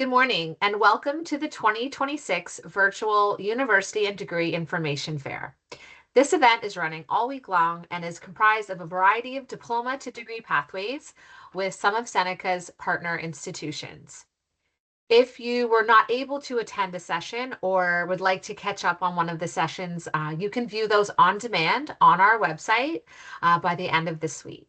Good morning and welcome to the 2026 Virtual University and Degree Information Fair. This event is running all week long and is comprised of a variety of diploma to degree pathways with some of Seneca's partner institutions. If you were not able to attend a session or would like to catch up on one of the sessions, you can view those on demand on our website by the end of this week.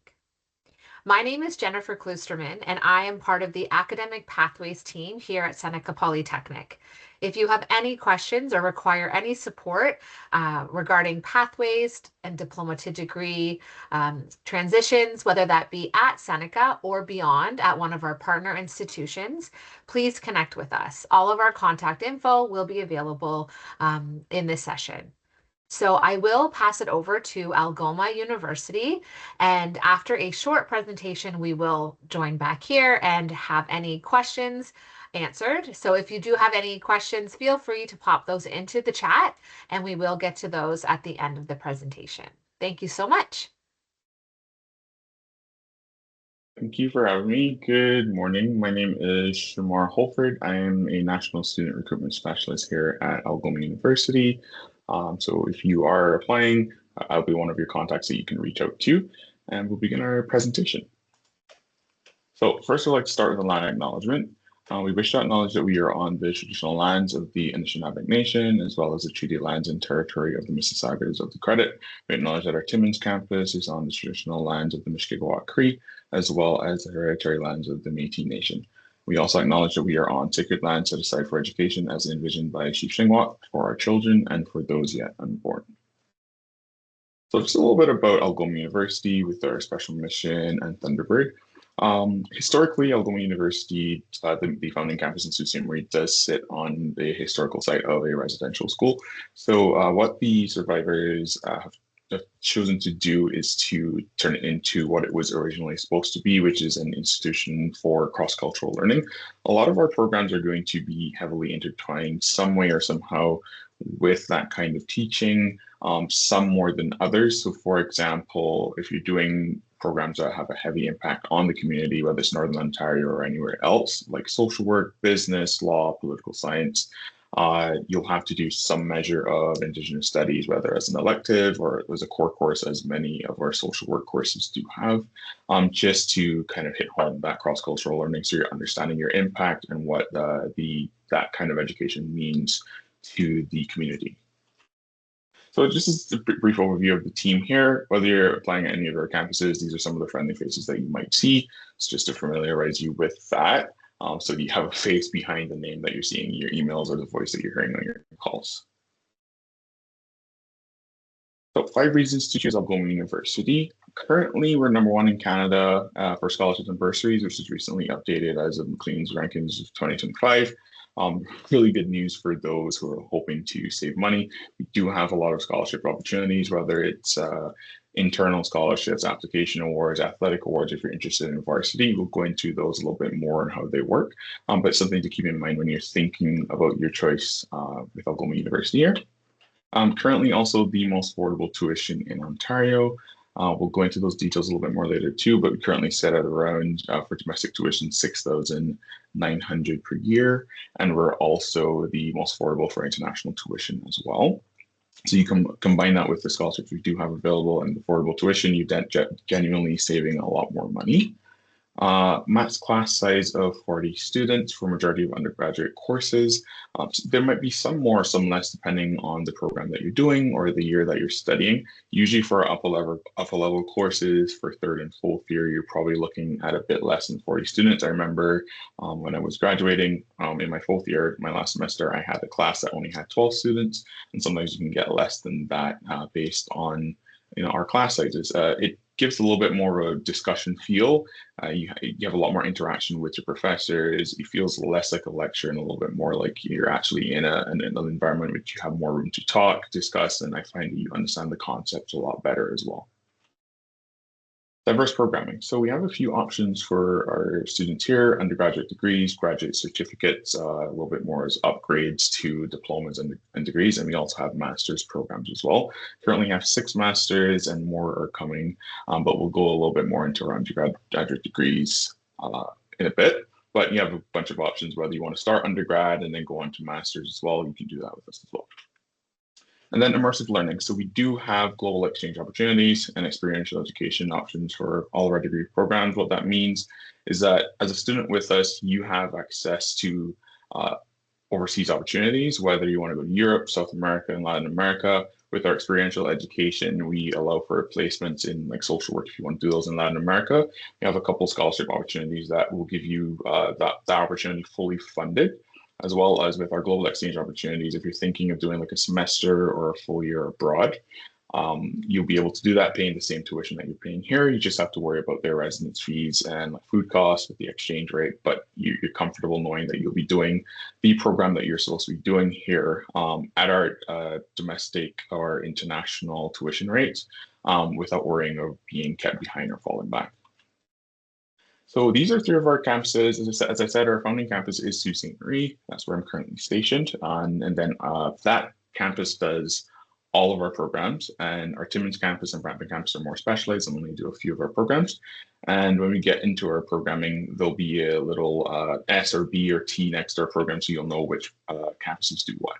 My name is Jennifer Kloosterman, and I am part of the Academic Pathways team here at Seneca Polytechnic. If you have any questions or require any support regarding pathways and diploma to degree transitions, whether that be at Seneca or beyond at one of our partner institutions, please connect with us. All of our contact info will be available in this session. So I will pass it over to Algoma University, and after a short presentation, we will join back here and have any questions answered. So if you do have any questions, feel free to pop those into the chat, and we will get to those at the end of the presentation. Thank you so much. Thank you for having me. Good morning. My name is Shamar Holford. I am a National Student Recruitment Specialist here at Algoma University. So if you are applying, I'll be one of your contacts that you can reach out to, and we'll begin our presentation. So first, I'd like to start with a land acknowledgement. We wish to acknowledge that we are on the traditional lands of the Anishinaabe Nation, as well as the treaty lands and territory of the Mississaugas of the Credit. We acknowledge that our Timmins campus is on the traditional lands of the Mushkegowuk Cree, as well as the hereditary lands of the Métis Nation. We also acknowledge that we are on sacred land set aside for education as envisioned by Chief Shingwak for our children and for those yet unborn. So just a little bit about Algoma University with our special mission and Thunderbird. Historically, Algoma University, the founding campus in Sault Ste. Marie, does sit on the historical site of a residential school. So what the survivors have chosen to do is to turn it into what it was originally supposed to be, which is an institution for cross-cultural learning. A lot of our programs are going to be heavily intertwined some way or somehow with that kind of teaching, some more than others. So for example, if you're doing programs that have a heavy impact on the community, whether it's Northern Ontario or anywhere else, like social work, business, law, political science, you'll have to do some measure of Indigenous studies, whether as an elective or as a core course, as many of our social work courses do have, just to kind of hit home that cross-cultural learning, so you're understanding your impact and what that kind of education means to the community. So just as a brief overview of the team here, whether you're applying at any of our campuses, these are some of the friendly faces that you might see. It's just to familiarize you with that. So you have a face behind the name that you're seeing in your emails or the voice that you're hearing on your calls. So 5 reasons to choose Algoma University. Currently, we're #1 in Canada for scholarships and bursaries, which is recently updated as of Maclean's rankings of 2025. Really good news for those who are hoping to save money. We do have a lot of scholarship opportunities, whether it's internal scholarships, application awards, athletic awards. If you're interested in varsity, we'll go into those a little bit more and how they work. But something to keep in mind when you're thinking about your choice with Algoma University here. Currently also the most affordable tuition in Ontario. We'll go into those details a little bit more later too, but we currently set at around, for domestic tuition, $6,900 per year. And we're also the most affordable for international tuition as well. So you can combine that with the scholarships we do have available and affordable tuition, you genuinely saving a lot more money. Max class size of 40 students for majority of undergraduate courses. So there might be some more, some less, depending on the program that you're doing or the year that you're studying. Usually for upper level courses, for third and fourth year, you're probably looking at a bit less than 40 students. I remember when I was graduating in my fourth year, my last semester, I had a class that only had 12 students, and sometimes you can get less than that based on our class sizes. It gives a little bit more of a discussion feel. You have a lot more interaction with your professors. It feels less like a lecture and a little bit more like you're actually in an environment which you have more room to talk, discuss, and I find that you understand the concepts a lot better as well. Diverse programming. So we have a few options for our students here: undergraduate degrees, graduate certificates, a little bit more as upgrades to diplomas and degrees, and we also have master's programs as well. Currently have 6 masters and more are coming, but we'll go a little bit more into our undergraduate degrees in a bit. but you have a bunch of options, whether you want to start undergrad and then go on to master's as well. You can do that with us as well. And then immersive learning. So we do have global exchange opportunities and experiential education options for all of our degree programs. What that means is that as a student with us, you have access to overseas opportunities, whether you want to go to Europe, South America, and Latin America. With our experiential education, we allow for placements in like social work if you want to do those in Latin America. We have a couple scholarship opportunities that will give you that opportunity fully funded, as well as with our global exchange opportunities. If you're thinking of doing like a semester or a full year abroad, you'll be able to do that paying the same tuition that you're paying here. You just have to worry about their residence fees and like food costs with the exchange rate, but you're comfortable knowing that you'll be doing the program that you're supposed to be doing here at our domestic or international tuition rates without worrying of being kept behind or falling back. So these are three of our campuses. As I said, our founding campus is Sault Ste. Marie. That's where I'm currently stationed. And then that campus does all of our programs, and our Timmins campus and Brampton campus are more specialized and only do a few of our programs. And when we get into our programming, there'll be a little S or B or T next to our program, so you'll know which campuses do what.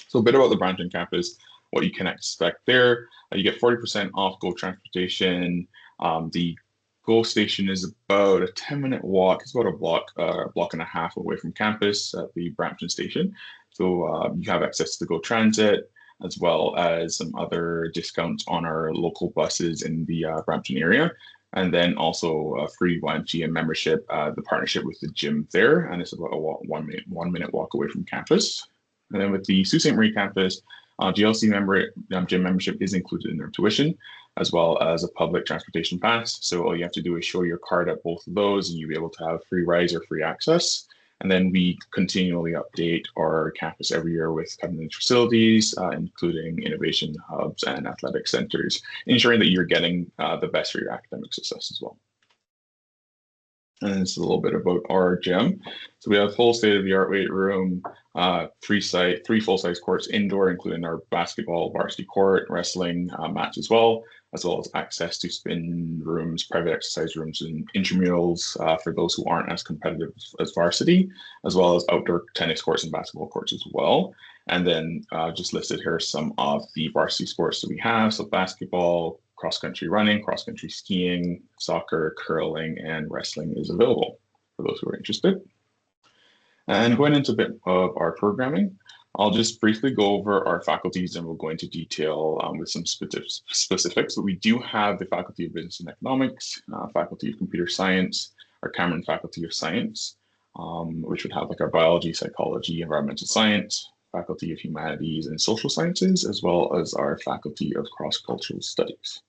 So a bit about the Brampton campus, what you can expect there. You get 40% off GO transportation. The GO station is about a 10-minute walk. It's about a block and a half away from campus at the Brampton station. So you have access to GO Transit, as well as some other discounts on our local buses in the Brampton area. And then also a free YMCA membership, the partnership with the gym there. And it's about a 1 minute walk away from campus. And then with the Sault Ste. Marie campus, GLC gym membership is included in their tuition, as well as a public transportation pass. So all you have to do is show your card at both of those, and you'll be able to have free rides or free access. And then we continually update our campus every year with cutting-edge facilities, including innovation hubs and athletic centers, ensuring that you're getting the best for your academic success as well. And this is a little bit about our gym. So we have full state-of-the-art weight room, three full-size courts indoor, including our basketball varsity court, wrestling mats as well as access to spin rooms, private exercise rooms, and intramurals for those who aren't as competitive as varsity, as well as outdoor tennis courts and basketball courts as well. And then just listed here some of the varsity sports that we have. So basketball, cross-country running, cross-country skiing, soccer, curling, and wrestling is available for those who are interested. And going into a bit of our programming, I'll just briefly go over our faculties and we'll go into detail with some specifics. But we do have the Faculty of Business and Economics, Faculty of Computer Science, our Cameron Faculty of Science, which would have like our biology, psychology, environmental science, Faculty of Humanities and Social Sciences, as well as our Faculty of Cross-Cultural Studies.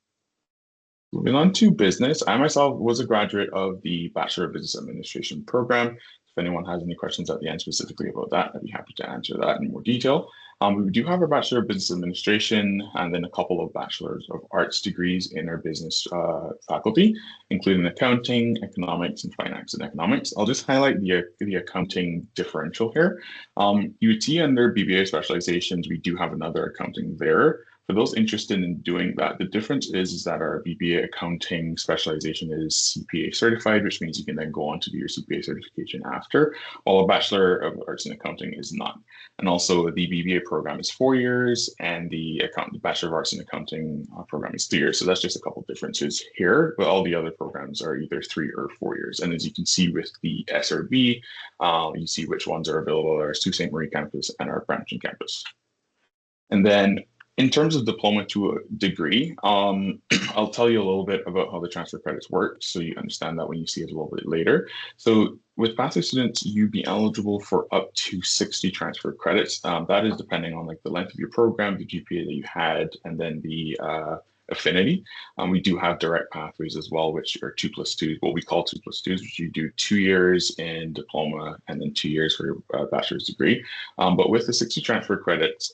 Moving on to business, I myself was a graduate of the Bachelor of Business Administration program. If anyone has any questions at the end specifically about that, I'd be happy to answer that in more detail. We do have a Bachelor of Business Administration and then a couple of Bachelors of Arts degrees in our business faculty, including accounting, economics, and finance and economics. I'll just highlight the accounting differential here. You would see under BBA specializations, we do have another accounting there. For those interested in doing that, the difference is that our BBA accounting specialization is CPA certified, which means you can then go on to do your CPA certification after, while a Bachelor of Arts in Accounting is not. And also the BBA program is 4 years and the Bachelor of Arts in Accounting program is 3 years. So that's just a couple of differences here, but all the other programs are either 3 or 4 years. And as you can see with the S or B, you see which ones are available at our Sault Ste. Marie campus and our Brampton campus. And then in terms of diploma to a degree, I'll tell you a little bit about how the transfer credits work so you understand that when you see it a little bit later. So with pathway students, you'd be eligible for up to 60 transfer credits. That is depending on like the length of your program, the GPA that you had, and then the affinity. We do have direct pathways as well, which are 2+2, what we call 2+2s, which you do 2 years in diploma and then 2 years for your bachelor's degree. But with the 60 transfer credits,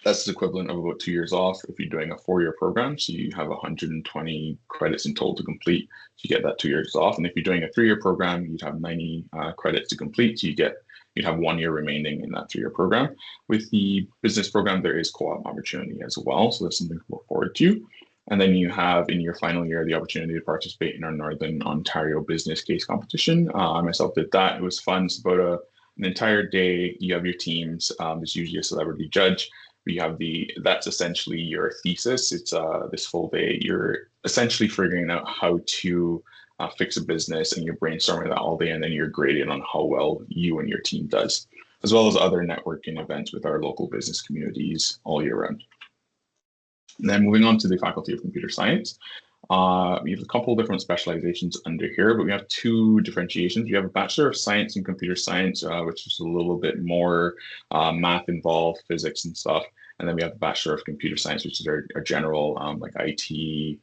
that's the equivalent of about 2 years off if you're doing a 4-year program. So you have 120 credits in total to complete. So you get that 2 years off. And if you're doing a 3-year program, you'd have 90 credits to complete. So you'd have 1 year remaining in that 3-year program. With the business program, there is co-op opportunity as well. So that's something to look forward to. And then you have in your final year the opportunity to participate in our Northern Ontario business case competition. I myself did that. It was fun. It's about an entire day. You have your teams. There's usually a celebrity judge. We have that's essentially your thesis. It's this full day. You're essentially figuring out how to fix a business, and you're brainstorming that all day, and then you're graded on how well you and your team does, as well as other networking events with our local business communities all year round. And then moving on to the Faculty of Computer Science, we have a couple of different specializations under here, but we have two differentiations. We have a Bachelor of Science in Computer Science, which is a little bit more math involved, physics and stuff. And then we have the Bachelor of Computer Science, which is our general like IT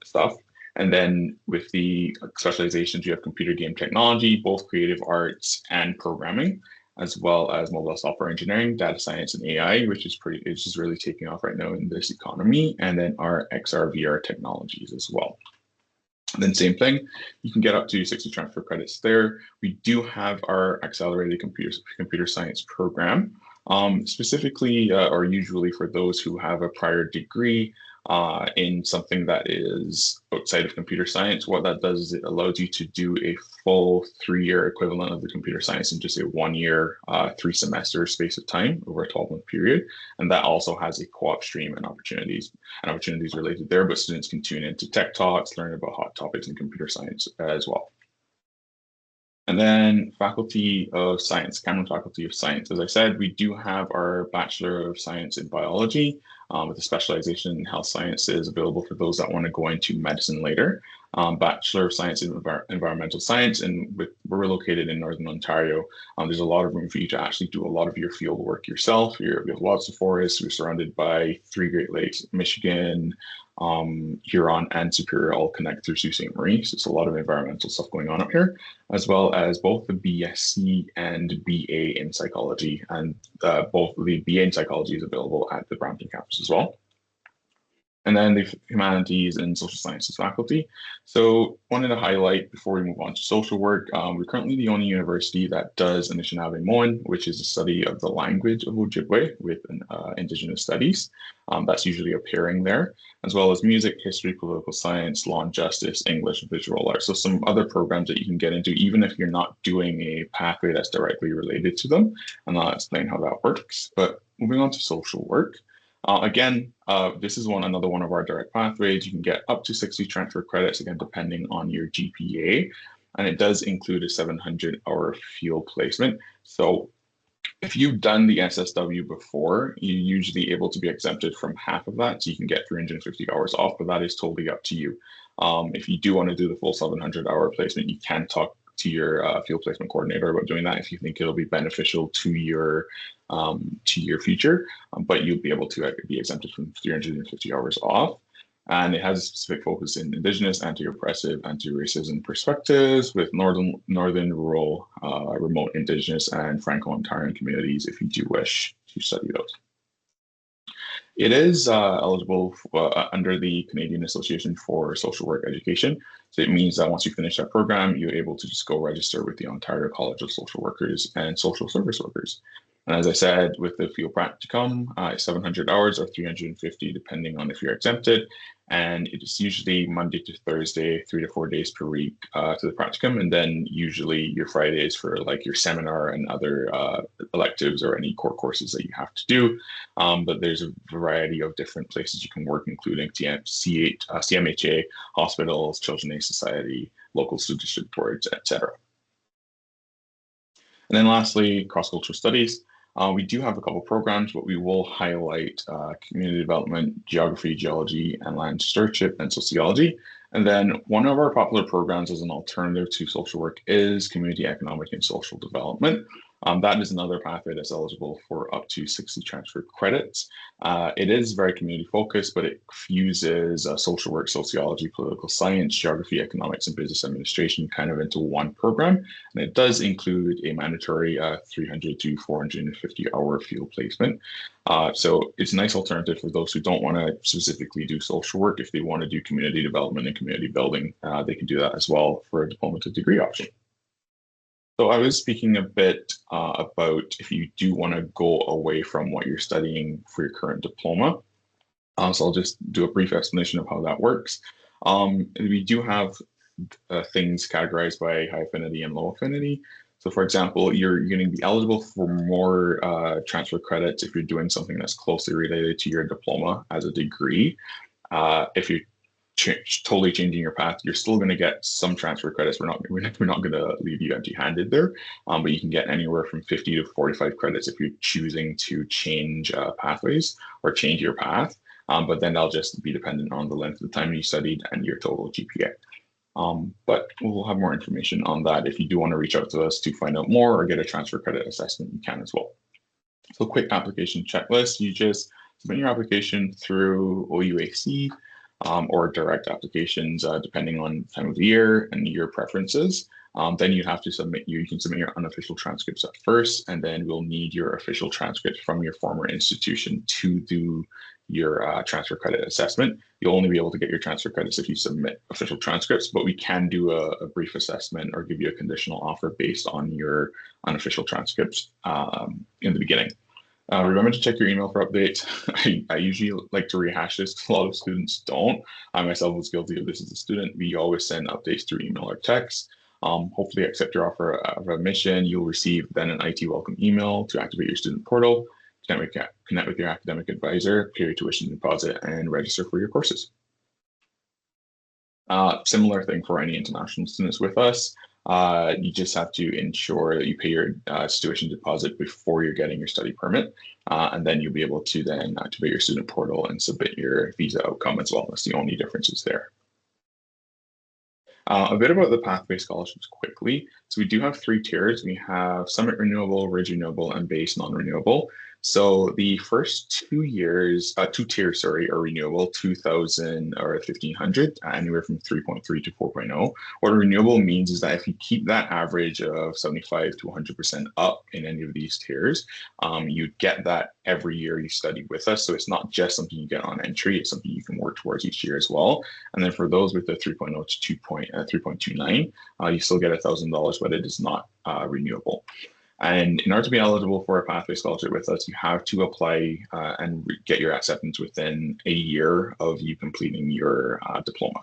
stuff. And then with the specializations, you have computer game technology, both creative arts and programming, as well as mobile software engineering, data science, and AI, it's just really taking off right now in this economy. And then our XR VR technologies as well. And then same thing, you can get up to 60 transfer credits there. We do have our accelerated computer science program, specifically or usually for those who have a prior degree in something that is outside of computer science. What that does is it allows you to do a full 3-year equivalent of the computer science in just a 1 year, 3 semester space of time over a 12-month period. And that also has a co-op stream and opportunities related there, but students can tune into tech talks, learn about hot topics in computer science as well. And then Faculty of Science, Cameron Faculty of Science. As I said, we do have our Bachelor of Science in Biology with a specialization in health sciences available for those that want to go into medicine later. Bachelor of Science in Environmental Science, and we're located in Northern Ontario. There's a lot of room for you to actually do a lot of your field work yourself. We have lots of forests. We're surrounded by 3 Great Lakes, Michigan, Huron, and Superior all connect through Sault Ste. Marie. So it's a lot of environmental stuff going on up here, as well as both the BSc and BA in psychology. And both the BA in psychology is available at the Brampton campus as well. And then the humanities and social sciences faculty. So wanted to highlight before we move on to social work, we're currently the only university that does Anishinaabe-Moan, which is a study of the language of Ojibwe with Indigenous studies. That's usually a pairing there, as well as music, history, political science, law and justice, English, and visual arts. So some other programs that you can get into, even if you're not doing a pathway that's directly related to them. And I'll explain how that works. But moving on to social work. Again, this is another one of our direct pathways. You can get up to 60 transfer credits, again, depending on your GPA, and it does include a 700-hour field placement. So if you've done the SSW before, you're usually able to be exempted from half of that, so you can get 350 hours off, but that is totally up to you. If you do want to do the full 700-hour placement, you can talk to your field placement coordinator about doing that if you think it'll be beneficial to your future, but you'll be able to be exempted from 350 hours off. And it has a specific focus in Indigenous, anti-oppressive, anti-racism perspectives with northern, rural, remote Indigenous, and Franco-Ontarian communities if you do wish to study those. It is eligible under the Canadian Association for Social Work Education. So it means that once you finish that program, you're able to just go register with the Ontario College of Social Workers and Social Service Workers. And as I said, with the field practicum, 700 hours or 350, depending on if you're exempted. And it is usually Monday to Thursday, 3 to 4 days per week to the practicum. And then usually your Fridays for like your seminar and other electives or any core courses that you have to do. But there's a variety of different places you can work, including CMHA, hospitals, Children's Aid Society, local school district boards, etc. And then lastly, cross-cultural studies. We do have a couple programs, but we will highlight community development, geography, geology, and land stewardship, and sociology. And then one of our popular programs as an alternative to social work is community economic and social development. That is another pathway that's eligible for up to 60 transfer credits. It is very community focused, but it fuses social work, sociology, political science, geography, economics, and business administration kind of into one program. And it does include a mandatory 300 to 450 hour field placement. So it's a nice alternative for those who don't want to specifically do social work. If they want to do community development and community building, they can do that as well for a diploma to degree option. So I was speaking a bit about if you do want to go away from what you're studying for your current diploma. So I'll just do a brief explanation of how that works. We do have things categorized by high affinity and low affinity. So for example, you're going to be eligible for more transfer credits if you're doing something that's closely related to your diploma as a degree. If you're totally changing your path, you're still going to get some transfer credits. We're not going to leave you empty-handed there, but you can get anywhere from 50 to 45 credits if you're choosing to change pathways or change your path. But then that'll just be dependent on the length of the time you studied and your total GPA. But we'll have more information on that. If you do want to reach out to us to find out more or get a transfer credit assessment, you can as well. So quick application checklist, you just submit your application through OUAC or direct applications, depending on time of the year and your preferences. Then you have to you can submit your unofficial transcripts at first, and then we'll need your official transcript from your former institution to do your transfer credit assessment. You'll only be able to get your transfer credits if you submit official transcripts, but we can do a brief assessment or give you a conditional offer based on your unofficial transcripts in the beginning. Remember to check your email for updates. I usually like to rehash this because a lot of students don't. I myself was guilty of this as a student. We always send updates through email or text. Hopefully accept your offer of admission. You'll receive then an IT welcome email to activate your student portal, connect with your academic advisor, pay your tuition deposit, and register for your courses. Similar thing for any international students with us. You just have to ensure that you pay your tuition deposit before you're getting your study permit, and then you'll be able to then activate your student portal and submit your visa outcome as well. That's the only differences there. A bit about the pathway scholarships quickly. So we do have 3 tiers. We have Summit Renewable, Ridge Renewable, and Base Non-Renewable. So the first 2 years, 2 tiers, sorry, are renewable, 2,000 or 1,500, anywhere from 3.3 to 4.0. What renewable means is that if you keep that average of 75 to 100% up in any of these tiers, you get that every year you study with us. So it's not just something you get on entry, it's something you can work towards each year as well. And then for those with the 3.0 to 3.29, you still get $1,000, but it is not renewable. And in order to be eligible for a pathway scholarship with us, you have to apply and get your acceptance within a year of you completing your diploma.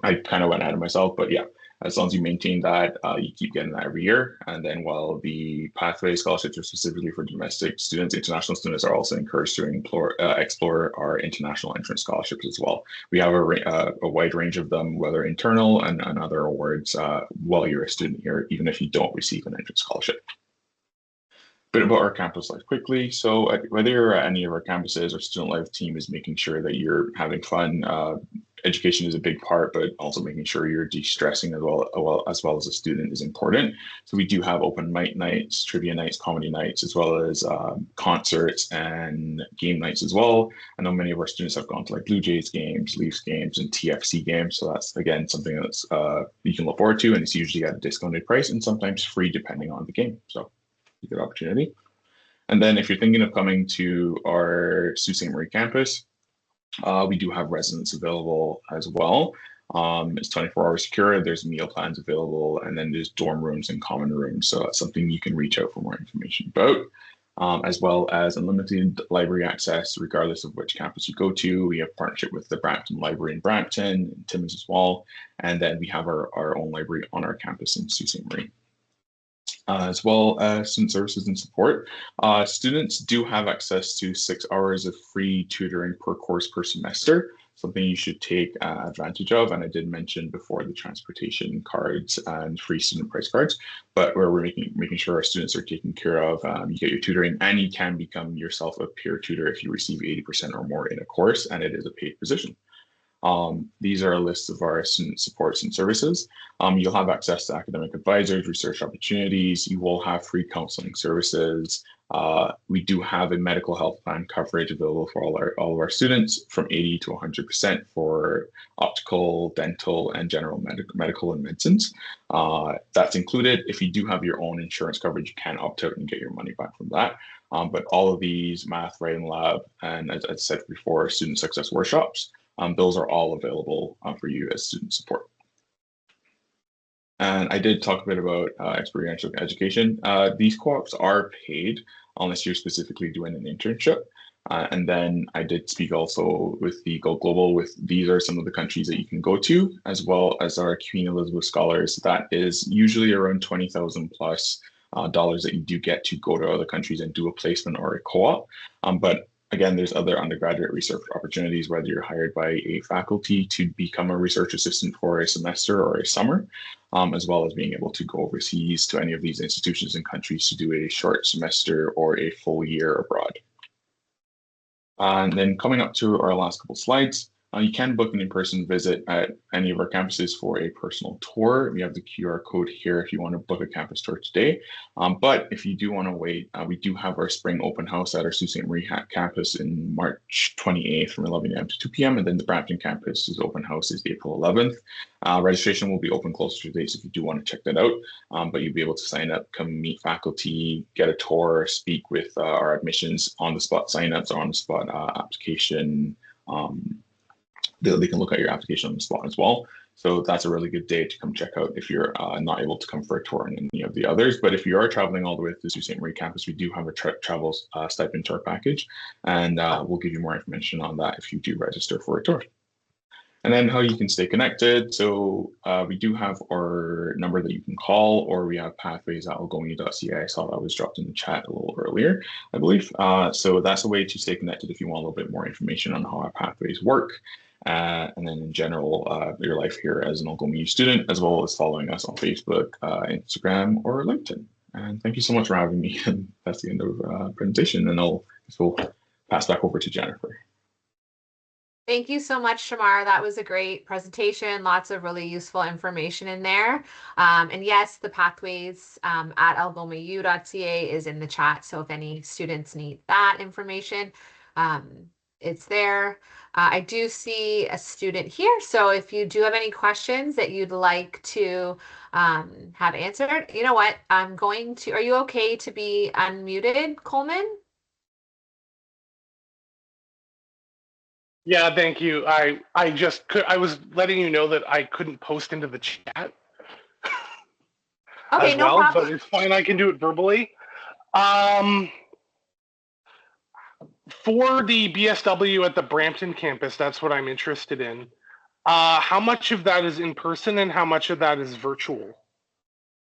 I kind of went ahead of myself, but yeah, as long as you maintain that, you keep getting that every year. And then while the pathway scholarships are specifically for domestic students, international students are also encouraged to explore our international entrance scholarships as well. We have a wide range of them, whether internal and other awards while you're a student here, even if you don't receive an entrance scholarship. Bit about our campus life quickly. So whether you're at any of our campuses, our student life team is making sure that you're having fun. Education is a big part, but also making sure you're de-stressing as well as a student is important. So we do have open mic nights, trivia nights, comedy nights, as well as concerts and game nights as well. I know many of our students have gone to like Blue Jays games, Leafs games, and TFC games. So that's again something that's you can look forward to, and it's usually at a discounted price and sometimes free depending on the game. So a good opportunity. And then if you're thinking of coming to our Sault Ste. Marie campus, we do have residents available as well. It's 24-hour secure. There's meal plans available, and then there's dorm rooms and common rooms. So that's something you can reach out for more information about, as well as unlimited library access, regardless of which campus you go to. We have partnership with the Brampton Library in Brampton, and Timmins as well. And then we have our own library on our campus in Sault Ste. Marie. As well as student services and support. Students do have access to 6 hours of free tutoring per course per semester, something you should take advantage of. And I did mention before the transportation cards and free student price cards, but where we're making sure our students are taken care of. You get your tutoring, and you can become yourself a peer tutor if you receive 80% or more in a course, and it is a paid position. These are a list of our student supports and services. You'll have access to academic advisors, research opportunities. You will have free counseling services. We do have a medical health plan coverage available for all of our students from 80 to 100% for optical, dental, and general medical and medicines. That's included. If you do have your own insurance coverage, you can opt out and get your money back from that. But all of these math, writing lab, and as I said before, student success workshops, those are all available for you as student support. And I did talk a bit about experiential education. These co-ops are paid. unless you're specifically doing an internship. And then I did speak also with the Go Global with these are some of the countries that you can go to, as well as our Queen Elizabeth Scholars. That is usually around 20,000 plus dollars that you do get to go to other countries and do a placement or a co-op. But again, there's other undergraduate research opportunities, whether you're hired by a faculty to become a research assistant for a semester or a summer, as well as being able to go overseas to any of these institutions and countries to do a short semester or a full year abroad. And then coming up to our last couple slides, you can book an in-person visit at any of our campuses for a personal tour. We have the QR code here if you want to book a campus tour today. But if you do want to wait, we do have our spring open house at our Sault Ste. Marie campus in March 28th from 11 a.m. to 2 p.m. And then the Brampton campus's open house is April 11th. Registration will be open closer to dates if you do want to check that out. But you'll be able to sign up, come meet faculty, get a tour, speak with our admissions on the spot signups or on the spot application. They can look at your application on the spot as well. So that's a really good day to come check out if you're not able to come for a tour on any of the others. But if you are traveling all the way to the Sault Ste. Marie campus, we do have a travel stipend tour package, and we'll give you more information on that if you do register for a tour. And then how you can stay connected. So we do have our number that you can call, or we have pathways at algoma.ca. I saw that was dropped in the chat a little earlier, I believe. So that's a way to stay connected if you want a little bit more information on how our pathways work. And then in general, your life here as an Algoma U student, as well as following us on Facebook, Instagram, or LinkedIn. And thank you so much for having me. And that's the end of the presentation. And I'll pass back over to Jennifer. Thank you so much, Shamar. That was a great presentation. Lots of really useful information in there. And yes, the pathways at algomau.ca is in the chat. So if any students need that information, it's there. I do see a student here. So if you do have any questions that you'd like to have answered, you know what? Are you okay to be unmuted, Coleman? Yeah, thank you. I was letting you know that I couldn't post into the chat Okay, as no well, problem. but it's fine. I can do it verbally. For the BSW at the Brampton campus, that's what I'm interested in. How much of that is in person and how much of that is virtual?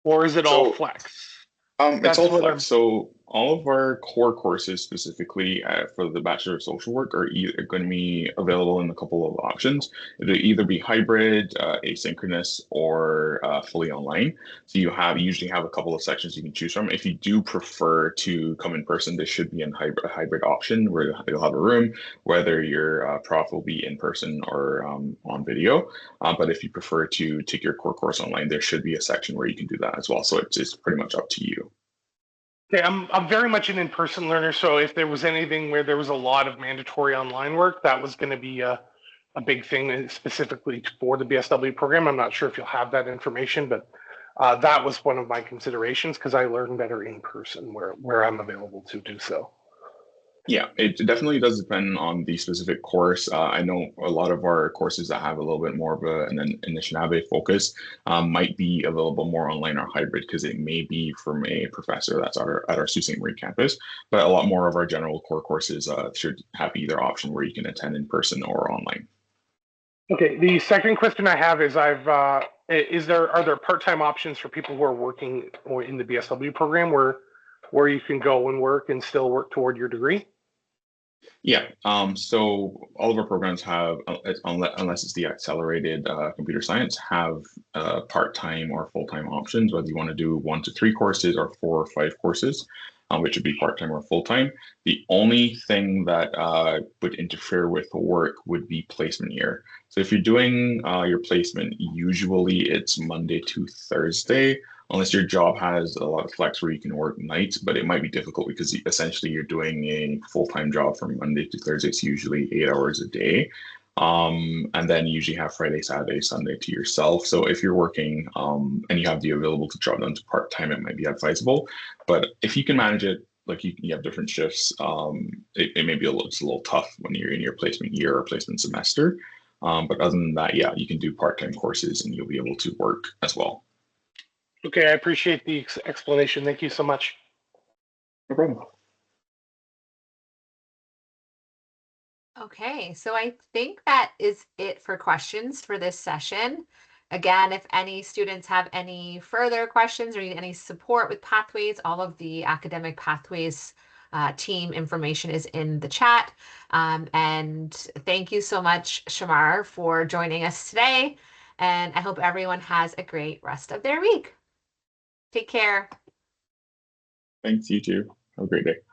Or is it all flex? It's all flex. So all of our core courses specifically for the Bachelor of Social Work are going to be available in a couple of options. It'll either be hybrid, asynchronous, or fully online. So you usually have a couple of sections you can choose from. If you do prefer to come in person, there should be a hybrid option where you'll have a room, whether your prof will be in person or on video. But if you prefer to take your core course online, there should be a section where you can do that as well. So it's pretty much up to you. Okay, I'm very much an in-person learner, so if there was anything where there was a lot of mandatory online work, that was going to be a big thing specifically for the BSW program. I'm not sure if you'll have that information, but that was one of my considerations because I learn better in person where I'm available to do so. Yeah, it definitely does depend on the specific course. I know a lot of our courses that have a little bit more of an Anishinaabe focus might be available more online or hybrid because it may be from a professor that's at our Sault Ste. Marie campus. But a lot more of our general core courses should have either option where you can attend in person or online. Okay, the second question I have is are there part-time options for people who are working or in the BSW program where you can go and work and still work toward your degree? Yeah, so all of our programs have, unless it's the accelerated computer science, have part-time or full-time options, whether you want to do 1 to 3 courses or 4 or 5 courses, which would be part-time or full-time. The only thing that would interfere with work would be placement year. So if you're doing your placement, usually it's Monday to Thursday, unless your job has a lot of flex where you can work nights, but it might be difficult because essentially you're doing a full-time job from Monday to Thursday. It's usually 8 hours a day. And then you usually have Friday, Saturday, Sunday to yourself. So if you're working and you have the available to drop down to part-time, it might be advisable. But if you can manage it, like you have different shifts, it may be it's a little tough when you're in your placement year or placement semester. But other than that, yeah, you can do part-time courses and you'll be able to work as well. Okay, I appreciate the explanation. Thank you so much. No problem. Okay, so I think that is it for questions for this session. Again, if any students have any further questions or need any support with pathways, all of the academic pathways team information is in the chat. And thank you so much, Shamar, for joining us today. And I hope everyone has a great rest of their week. Take care. Thanks, you too. Have a great day.